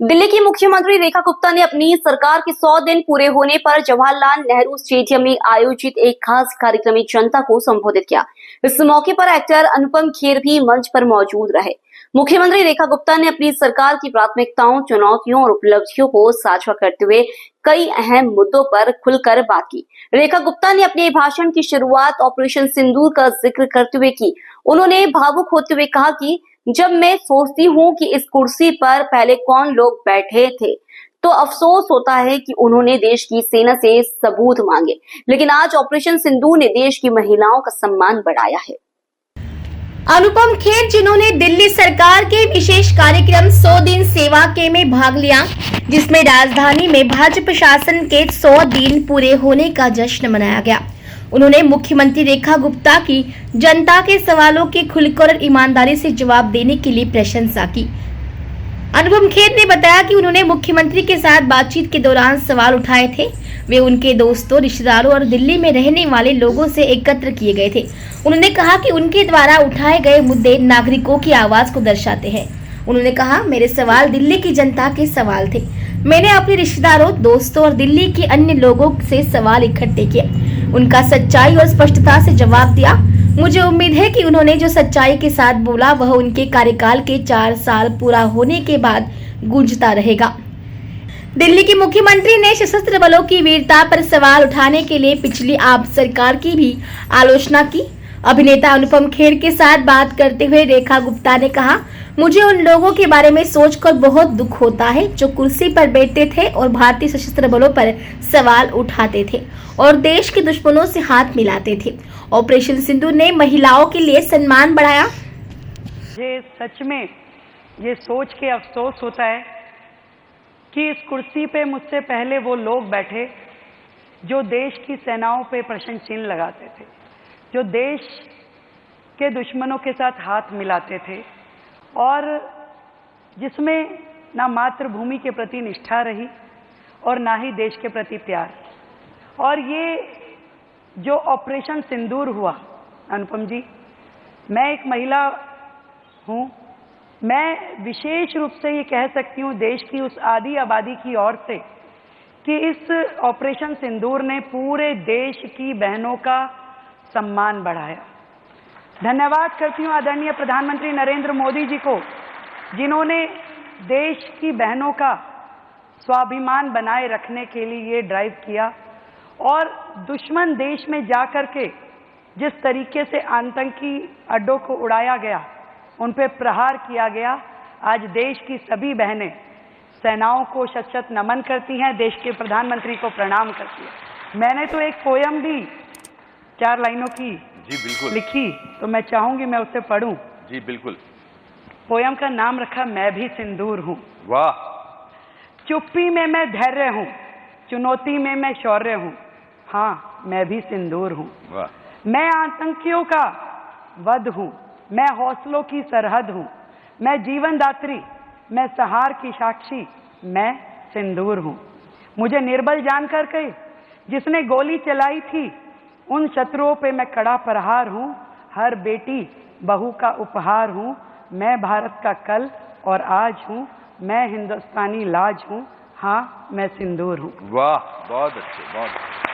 दिल्ली की मुख्यमंत्री रेखा गुप्ता ने अपनी सरकार के 100 दिन पूरे होने पर जवाहरलाल नेहरू स्टेडियम में आयोजित एक खास कार्यक्रम में जनता को संबोधित किया। इस मौके पर एक्टर अनुपम खेर भी मंच पर मौजूद रहे। मुख्यमंत्री रेखा गुप्ता ने अपनी सरकार की प्राथमिकताओं, चुनौतियों और उपलब्धियों को साझा करते हुए कई अहम मुद्दों पर खुलकर बात की। रेखा गुप्ता ने अपने भाषण की शुरुआत ऑपरेशन सिंदूर का जिक्र करते हुए की। उन्होंने भावुक होते हुए कहा कि जब मैं सोचती हूँ कि इस कुर्सी पर पहले कौन लोग बैठे थे तो अफसोस होता है कि उन्होंने देश की सेना से सबूत मांगे, लेकिन आज ऑपरेशन सिंदूर ने देश की महिलाओं का सम्मान बढ़ाया है। अनुपम खेर, जिन्होंने दिल्ली सरकार के विशेष कार्यक्रम 100 दिन सेवा के में भाग लिया, जिसमें राजधानी में भाजपा शासन के 100 दिन पूरे होने का जश्न मनाया गया। उन्होंने मुख्यमंत्री रेखा गुप्ता की जनता के सवालों के खुलकर और ईमानदारी से जवाब देने के लिए प्रशंसा की। अनुपम खेर ने बताया कि उन्होंने मुख्यमंत्री के साथ बातचीत के दौरान सवाल उठाए थे। वे उनके दोस्तों, रिश्तेदारों और दिल्ली में रहने वाले लोगों से एकत्र किए गए थे। उन्होंने कहा कि उनके द्वारा उठाए गए मुद्दे नागरिकों की आवाज को दर्शाते हैं। उन्होंने कहा, मेरे सवाल दिल्ली की जनता के सवाल थे। मैंने अपने रिश्तेदारों, दोस्तों और दिल्ली के अन्य लोगों से सवाल इकट्ठे किए, उनका सच्चाई और स्पष्टता से जवाब दिया। मुझे उम्मीद है कि उन्होंने जो सच्चाई के साथ बोला वह उनके कार्यकाल के 4 साल पूरा होने के बाद गूंजता रहेगा। दिल्ली की मुख्यमंत्री ने सशस्त्र बलों की वीरता पर सवाल उठाने के लिए पिछली आप सरकार की भी आलोचना की। अभिनेता अनुपम खेर के साथ बात करते हुए रेखा गुप्ता ने कहा, मुझे उन लोगों के बारे में सोचकर बहुत दुख होता है जो कुर्सी पर बैठते थे और भारतीय सशस्त्र बलों पर सवाल उठाते थे और देश के दुश्मनों से हाथ मिलाते थे। ऑपरेशन सिंदूर ने महिलाओं के लिए सम्मान बढ़ाया। ये सच में ये सोच के अफसोस होता है कि इस कुर्सी पे मुझसे पहले वो लोग बैठे जो देश की सेनाओं पे प्रश्न चिन्ह लगाते थे, जो देश के दुश्मनों के साथ हाथ मिलाते थे और जिसमें ना मातृभूमि के प्रति निष्ठा रही और ना ही देश के प्रति प्यार। और ये जो ऑपरेशन सिंदूर हुआ, अनुपम जी, मैं एक महिला हूँ, मैं विशेष रूप से ये कह सकती हूँ देश की उस आधी आबादी की ओर से कि इस ऑपरेशन सिंदूर ने पूरे देश की बहनों का सम्मान बढ़ाया। धन्यवाद करती हूँ आदरणीय प्रधानमंत्री नरेंद्र मोदी जी को, जिन्होंने देश की बहनों का स्वाभिमान बनाए रखने के लिए ये ड्राइव किया और दुश्मन देश में जाकर के जिस तरीके से आतंकी अड्डों को उड़ाया गया, उन पे प्रहार किया गया, आज देश की सभी बहनें सेनाओं को शत शत नमन करती हैं, देश के प्रधानमंत्री को प्रणाम करती हैं। मैंने तो एक पोयम भी 4 लाइनों की जी बिल्कुल लिखी, तो मैं चाहूंगी मैं उसे पढ़ूं। जी बिल्कुल। पोयम का नाम रखा मैं भी सिंदूर हूं। वाह। चुप्पी में मैं धैर्य हूं, चुनौती में मैं शौर्य हूं, हाँ मैं भी सिंदूर हूं। वाह। मैं आतंकियों का वध हूं, मैं हौसलों की सरहद हूं, मैं जीवन दात्री, मैं सहार की साक्षी, मैं सिंदूर हूं। मुझे निर्बल जानकर के जिसने गोली चलाई थी, उन शत्रुओं पे मैं कड़ा प्रहार हूं। हर बेटी बहू का उपहार हूं, मैं भारत का कल और आज हूं, मैं हिंदुस्तानी लाज हूं, हाँ मैं सिंदूर हूं। वाह, बहुत अच्छे, बहुत अच्छे।